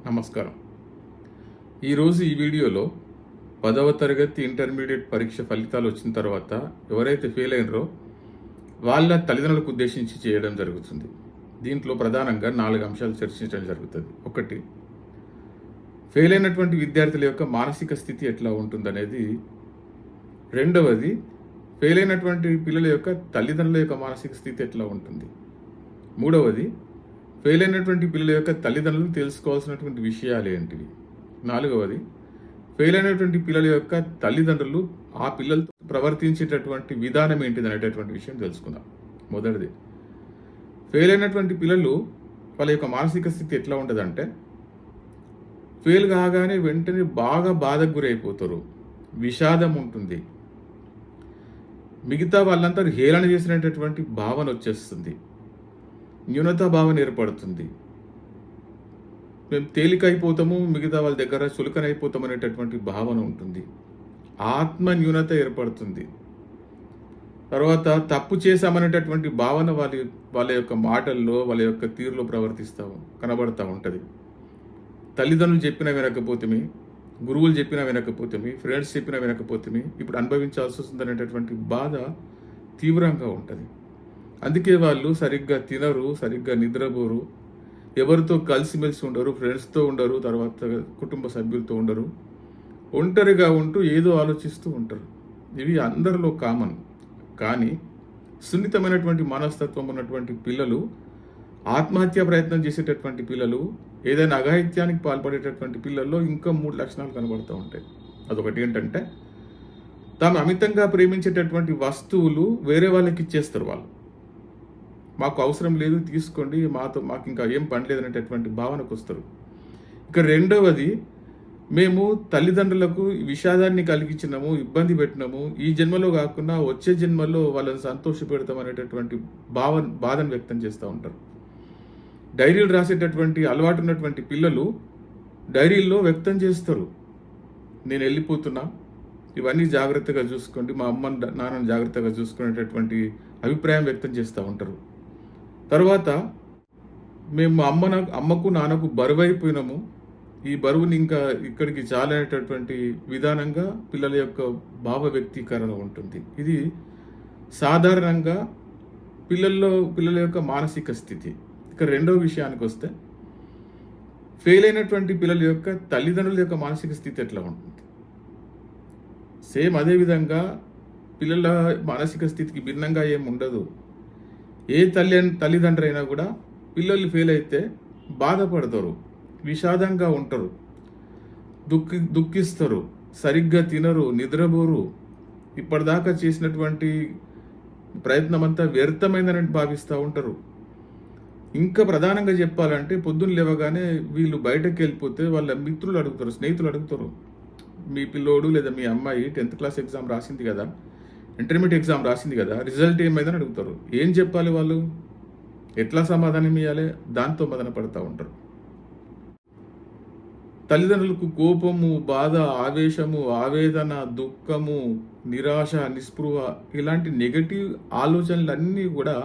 నమస్కారం. ఈరోజు ఈ వీడియోలో 10వ తరగతి ఇంటర్మీడియట్ పరీక్ష ఫలితాలు వచ్చిన తర్వాత ఎవరైతే ఫెయిల్ అయినరో వాళ్ళ తల్లిదండ్రులకు ఉద్దేశించి చేయడం జరుగుతుంది. దీంట్లో ప్రధానంగా 4 అంశాలు చర్చించడం జరుగుతుంది. ఒకటి, ఫెయిల్ అయినటువంటి విద్యార్థుల యొక్క మానసిక స్థితి ఎట్లా ఉంటుందనేది. రెండవది, ఫెయిల్ అయినటువంటి పిల్లల యొక్క తల్లిదండ్రుల యొక్క మానసిక స్థితి ఎట్లా ఉంటుంది. మూడవది, ఫెయిల్ అయినటువంటి పిల్లల యొక్క తల్లిదండ్రులు తెలుసుకోవాల్సినటువంటి విషయాలు ఏంటివి. నాలుగవది, ఫెయిల్ అయినటువంటి పిల్లల యొక్క తల్లిదండ్రులు ఆ పిల్లలతో ప్రవర్తించేటటువంటి విధానం ఏంటిది అనేటటువంటి విషయం తెలుసుకుందాం. మొదటిది, ఫెయిల్ అయినటువంటి పిల్లలు వాళ్ళ యొక్క మానసిక స్థితి ఎట్లా ఉంటుందంటే, ఫెయిల్ కాగానే వెంటనే బాగా బాధకు గురైపోతారు, విషాదం ఉంటుంది, మిగతా వాళ్ళంతా హేళన చేసినటువంటి భావన వచ్చేస్తుంది, న్యూనతా భావన ఏర్పడుతుంది, మేము తేలికైపోతాము, మిగతా వాళ్ళ దగ్గర చులకనైపోతాం అనేటటువంటి భావన ఉంటుంది, ఆత్మ న్యూనత ఏర్పడుతుంది. తర్వాత తప్పు చేశామనేటటువంటి భావన వాళ్ళ యొక్క మాటల్లో, వాళ్ళ యొక్క తీరులో కనబడతా ఉంటుంది. తల్లిదండ్రులు చెప్పినా వినకపోతేమి, గురువులు చెప్పినా వినకపోతేమి, ఫ్రెండ్స్ చెప్పినా వినకపోతేమి ఇప్పుడు అనుభవించాల్సి వస్తుంది అనేటటువంటి బాధ తీవ్రంగా ఉంటుంది. అందుకే వాళ్ళు సరిగ్గా తినరు, సరిగ్గా నిద్రపోరు, ఎవరితో కలిసిమెలిసి ఉండరు, ఫ్రెండ్స్తో ఉండరు, తర్వాత కుటుంబ సభ్యులతో ఉండరు, ఒంటరిగా ఉంటూ ఏదో ఆలోచిస్తూ ఉంటారు. ఇవి అందరిలో కామన్. కానీ సున్నితమైనటువంటి మనస్తత్వం ఉన్నటువంటి పిల్లలు, ఆత్మహత్యా ప్రయత్నం చేసేటటువంటి పిల్లలు, ఏదైనా అఘాయిత్యానికి పాల్పడేటటువంటి పిల్లల్లో ఇంకా 3 లక్షణాలు కనబడుతూ ఉంటాయి. అదొకటి ఏంటంటే, తాము అమితంగా ప్రేమించేటటువంటి వస్తువులు వేరే వాళ్ళకి ఇచ్చేస్తారు. వాళ్ళు మాకు అవసరం లేదు, తీసుకోండి, మాకు ఇంకా ఏం పని లేదనేటటువంటి భావనకు వస్తారు. ఇక రెండవది, మేము తల్లిదండ్రులకు విషాదాన్ని కలిగించినాము, ఇబ్బంది పెట్టినాము, ఈ జన్మలో కాకుండా వచ్చే జన్మలో వాళ్ళని సంతోషపెడతాం అనేటటువంటి బాధను వ్యక్తం చేస్తూ ఉంటారు. డైరీలు రాసేటటువంటి అలవాటు ఉన్నటువంటి పిల్లలు డైరీల్లో వ్యక్తం చేస్తారు, నేను వెళ్ళిపోతున్నా, ఇవన్నీ జాగ్రత్తగా చూసుకోండి, మా అమ్మ నాన్నని జాగ్రత్తగా చూసుకునేటటువంటి అభిప్రాయం వ్యక్తం చేస్తూ ఉంటారు. తర్వాత మేము అమ్మకు నాన్నకు బరువైపోయినాము, ఈ బరువుని ఇంకా ఇక్కడికి చాలనేటటువంటి విధానంగా పిల్లల యొక్క భావ వ్యక్తీకరణ ఉంటుంది. ఇది సాధారణంగా పిల్లల యొక్క మానసిక స్థితి. ఇక రెండవ విషయానికి వస్తే, ఫెయిల్ అయినటువంటి పిల్లల యొక్క తల్లిదండ్రుల యొక్క మానసిక స్థితి ఎట్లా ఉంటుంది. సేమ్ అదేవిధంగా పిల్లల మానసిక స్థితికి భిన్నంగా ఏమి ఉండదు. ఏ తల్లిదండ్రులు అయినా కూడా పిల్లలు ఫెయిల్ అయితే బాధపడతారు, విషాదంగా ఉంటారు, దుఃఖిస్తారు, సరిగ్గా తినరు, నిద్రపోరు, ఇప్పటిదాకా చేసినటువంటి ప్రయత్నం అంతా వ్యర్థమైందని భావిస్తూ ఉంటారు. ఇంకా ప్రధానంగా చెప్పాలంటే, పొద్దున్న లేవగానే వీళ్ళు బయటకు వెళ్ళిపోతే వాళ్ళ మిత్రులు అడుగుతారు, స్నేహితులు అడుగుతారు, మీ పిల్లోడు లేదా మీ అమ్మాయి 10th క్లాస్ ఎగ్జామ్ రాసింది కదా, ఇంటర్మీడియట్ ఎగ్జామ్ రాసింది కదా, రిజల్ట్ ఏమైందని అడుగుతారు. ఏం చెప్పాలి, వాళ్ళు ఎట్లా సమాధానం ఇవ్వాలి, దాంతో మదన పడుతూ ఉంటారు. తల్లిదండ్రులకు కోపము, బాధ, ఆవేశము, ఆవేదన, దుఃఖము, నిరాశ, నిస్పృహ ఇలాంటి నెగటివ్ ఆలోచనలన్నీ కూడా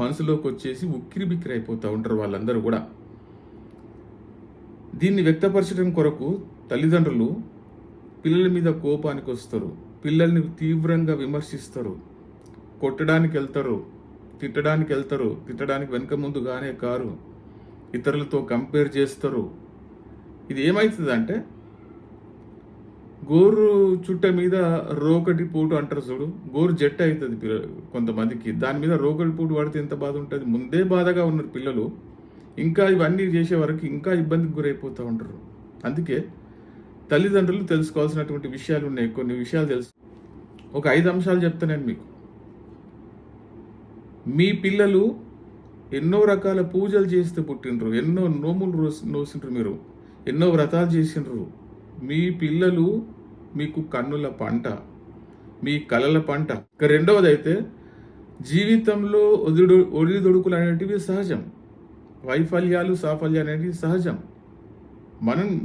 మనసులోకి వచ్చేసి ఉక్కిరి బిక్కిరి అయిపోతూ ఉంటారు వాళ్ళందరూ కూడా. దీన్ని వ్యక్తపరచడం కొరకు తల్లిదండ్రులు పిల్లల మీద కోపానికి వస్తారు, పిల్లల్ని తీవ్రంగా విమర్శిస్తారు, కొట్టడానికి వెళ్తారు, తిట్టడానికి వెనక ముందుగానే కారు, ఇతరులతో కంపేర్ చేస్తారు. ఇది ఏమవుతుందంటే, గోరు చుట్ట మీద రోకటి పోటు అంటారు చూడు, గోరు జట్టు అవుతుంది కొంతమందికి, దాని మీద రోకటి పోటు పడితే ఎంత బాధ ఉంటుంది. ముందే బాధగా ఉన్నారు పిల్లలు, ఇంకా ఇవన్నీ చేసే వరకు ఇంకా ఇబ్బందికి గురైపోతూ ఉంటారు. అందుకే తల్లిదండ్రులు తెలుసుకోవాల్సినటువంటి విషయాలు ఉన్నాయి. కొన్ని విషయాలు తెలుసు, ఒక 5 అంశాలు చెప్తాను నేను మీకు. మీ పిల్లలు ఎన్నో రకాల పూజలు చేస్తే పుట్టినరు, ఎన్నో నోములు నోసిండ్రు, మీరు ఎన్నో వ్రతాలు చేసిండ్రు. మీ పిల్లలు మీకు కన్నుల పంట, మీ కలల పంట. ఇక రెండవది అయితే, జీవితంలో ఒడిదొడుకులు అనేటివి సహజం, వైఫల్యాలు సాఫల్యాలు అనేటివి సహజం.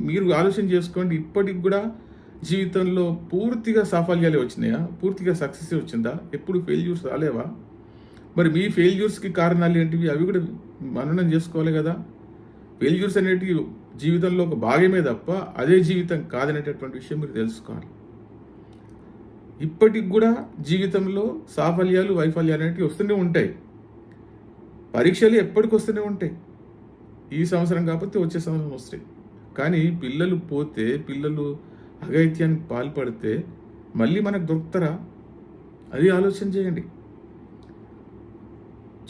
మీరు ఆలోచన చేసుకోండి, ఇప్పటికి కూడా జీవితంలో పూర్తిగా సాఫల్యాలే వచ్చినాయా, పూర్తిగా సక్సెస్ వచ్చిందా, ఎప్పుడు ఫెయిల్యూర్స్ రాలేవా? మరి మీ ఫెయిల్యూర్స్కి కారణాలు ఏంటివి, అవి కూడా మననం చేసుకోవాలి కదా. ఫెయిల్యూర్స్ అనేటివి జీవితంలో ఒక భాగమే తప్ప అదే జీవితం కాదనేటటువంటి విషయం మీరు తెలుసుకోవాలి. ఇప్పటికి కూడా జీవితంలో సాఫల్యాలు, వైఫల్యాలు అనేవి వస్తూనే ఉంటాయి. పరీక్షలు ఎప్పటికి వస్తూనే ఉంటాయి. ఈ సంవత్సరం కాకపోతే వచ్చే సంవత్సరం వస్తాయి. కానీ పిల్లలు పోతే, పిల్లలు అఘాయిత్యానికి పాల్పడితే మళ్ళీ మనకు దొరుకుతారా? అది ఆలోచన చేయండి.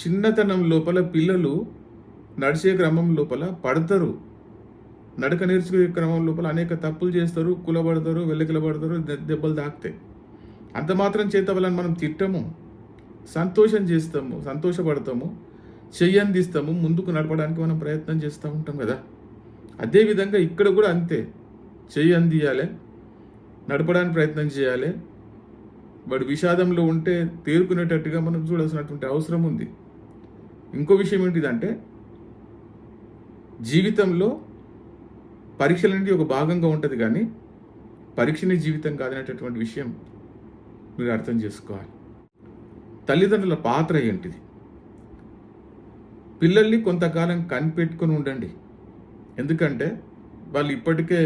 చిన్నతనం లోపల పిల్లలు నడిచే క్రమం లోపల పడతారు. నడక నేర్చుకునే క్రమం లోపల అనేక తప్పులు చేస్తారు, కులబడతారు, వెల్లకిలబడతారు, దెబ్బలు తాకుతాయి. అంత మాత్రం చేత వాళ్ళని మనం తిట్టము, సంతోషం చేస్తాము, సంతోషపడతాము, చెయ్యందిస్తాము, ముందుకు నడపడానికి మనం ప్రయత్నం చేస్తూ ఉంటాం కదా. అదేవిధంగా ఇక్కడ కూడా అంతే, చెయ్యి అందియాలి, నడపడానికి ప్రయత్నం చేయాలి. వాడు విషాదంలో ఉంటే తేరుకునేటట్టుగా మనం చూడాల్సినటువంటి అవసరం ఉంది. ఇంకో విషయం ఏంటిదంటే, జీవితంలో పరీక్షలు అనేది ఒక భాగంగా ఉంటుంది, కానీ పరీక్షనే జీవితం కాదనేటటువంటి విషయం మీరు అర్థం చేసుకోవాలి. తల్లిదండ్రుల పాత్ర ఏంటిది? పిల్లల్ని కొంతకాలం కనిపెట్టుకుని ఉండండి. ఎందుకంటే వాళ్ళు ఇప్పటికే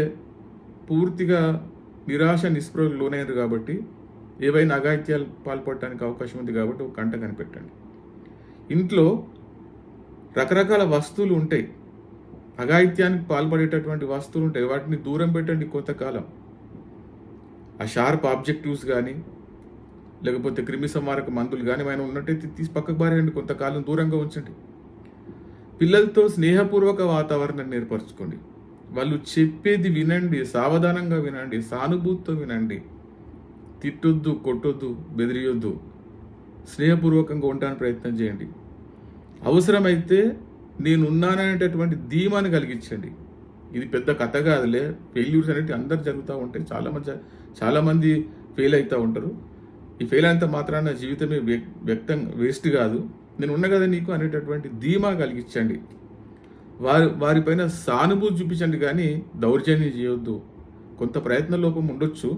పూర్తిగా నిరాశ నిస్పృహకు లోనయ్యారు కాబట్టి, ఏవైనా అఘాయిత్యాలు పాల్పడటానికి అవకాశం ఉంది కాబట్టి ఒక కంట కనిపెట్టండి. ఇంట్లో రకరకాల వస్తువులు ఉంటాయి, అఘాయిత్యానికి పాల్పడేటటువంటి వస్తువులు ఉంటాయి. వాటిని దూరం పెట్టండి కొంతకాలం. ఆ షార్ప్ ఆబ్జెక్టివ్స్ కానీ, లేకపోతే క్రిమి సంహారక మందులు కానీ ఏమైనా ఉన్నట్టయితే తీసి పక్కకు బారేయండి, కొంతకాలం దూరంగా ఉంచండి. పిల్లలతో స్నేహపూర్వక వాతావరణాన్ని ఏర్పరచుకోండి. వాళ్ళు చెప్పేది వినండి, సావధానంగా వినండి, సానుభూతితో వినండి. తిట్టొద్దు, కొట్టొద్దు, బెదిరియొద్దు. స్నేహపూర్వకంగా ఉండడానికి ప్రయత్నం చేయండి. అవసరమైతే నేనున్నాననేటటువంటి ధీమాని కలిగించండి. ఇది పెద్ద కథ కాదులే, ఫెయిల్యూర్స్ అనేవి అందరు జరుగుతూ ఉంటాయి. చాలామంది ఫెయిల్ అవుతూ ఉంటారు. ఈ ఫెయిల్ అయినంత మాత్రాన జీవితమే వేస్ట్ కాదు, నేను ఉన్నా కదా నీకు అనేటటువంటి ధీమా కలిగించండి. వారిపైన సానుభూతి చూపించండి, కానీ దౌర్జన్యం చేయొద్దు. కొంత ప్రయత్న లోపం ఉండొచ్చు,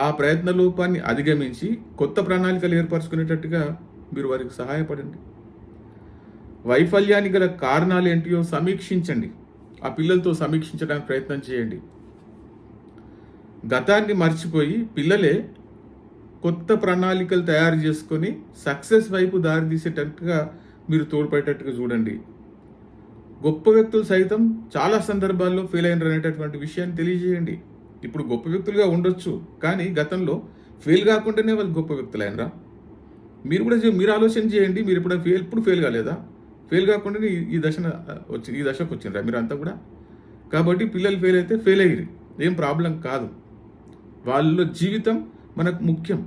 ఆ ప్రయత్న లోపాన్ని అధిగమించి కొత్త ప్రణాళికలు ఏర్పరచుకునేటట్టుగా మీరు వారికి సహాయపడండి. వైఫల్యానికి గల కారణాలు ఏంటియో సమీక్షించండి. ఆ పిల్లలతో సమీక్షించడానికి ప్రయత్నం చేయండి. గతాన్ని మర్చిపోయి పిల్లలే కొత్త ప్రణాళికలు తయారు చేసుకొని సక్సెస్ వైపు దారి తీసేటట్టుగా మీరు తోడ్పడేటట్టుగా చూడండి. గొప్ప వ్యక్తులు సైతం చాలా సందర్భాల్లో ఫెయిల్ అయినారు అనేటటువంటి విషయాన్ని తెలియజేయండి. ఇప్పుడు గొప్ప వ్యక్తులుగా ఉండొచ్చు, కానీ గతంలో ఫెయిల్ కాకుండానే వాళ్ళు గొప్ప వ్యక్తులు అయినరా? మీరు ఆలోచన చేయండి. మీరు ఎప్పుడు ఫెయిల్ కాలేదా? ఫెయిల్ కాకుండానే ఈ దశకు వచ్చిండ్రా మీరు అంతా కూడా? కాబట్టి పిల్లలు ఫెయిల్ అయితే ఫెయిల్ అయ్యి ఏం ప్రాబ్లం కాదు. వాళ్ళ జీవితం మనకు ముఖ్యం,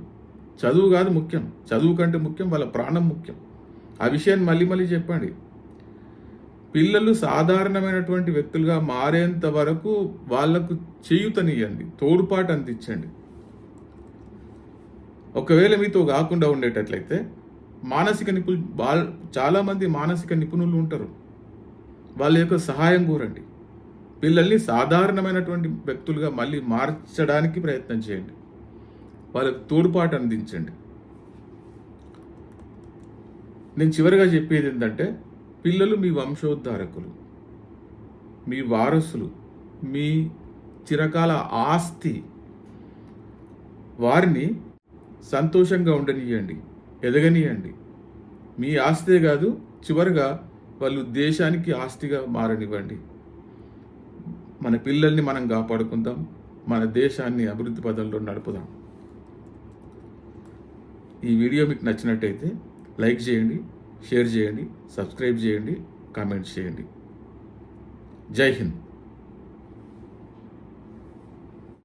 చదువు కాదు ముఖ్యం. చదువు కంటే ముఖ్యం వాళ్ళ ప్రాణం ముఖ్యం. ఆ విషయాన్ని మళ్ళీ చెప్పండి. పిల్లలు సాధారణమైనటువంటి వ్యక్తులుగా మారేంత వరకు వాళ్లకు చేయూతనియండి, తోడ్పాటు అందించండి. ఒకవేళ మీతో కాకుండా ఉండేటట్లయితే చాలామంది మానసిక నిపుణులు ఉంటారు, వాళ్ళ యొక్క సహాయం కోరండి. పిల్లల్ని సాధారణమైనటువంటి వ్యక్తులుగా మళ్ళీ మార్చడానికి ప్రయత్నం చేయండి, వాళ్ళకు తోడ్పాటు అందించండి. నేను చివరిగా చెప్పేది ఏంటంటే, పిల్లలు మీ వంశోద్ధారకులు, మీ వారసులు, మీ చిరకాల ఆస్తి. వారిని సంతోషంగా ఉండనియండి, ఎదగనియండి. మీ ఆస్తే కాదు, చివరిగా వాళ్ళు దేశానికి ఆస్తిగా మారనివ్వండి. మన పిల్లల్ని మనం కాపాడుకుందాం, మన దేశాన్ని అభివృద్ధి పదంలో నడుపుదాం. ఈ వీడియో మీకు నచ్చినట్టయితే లైక్ చేయండి, షేర్ చేయండి, సబ్స్క్రైబ్ చేయండి, కామెంట్ చేయండి. జై హింద్.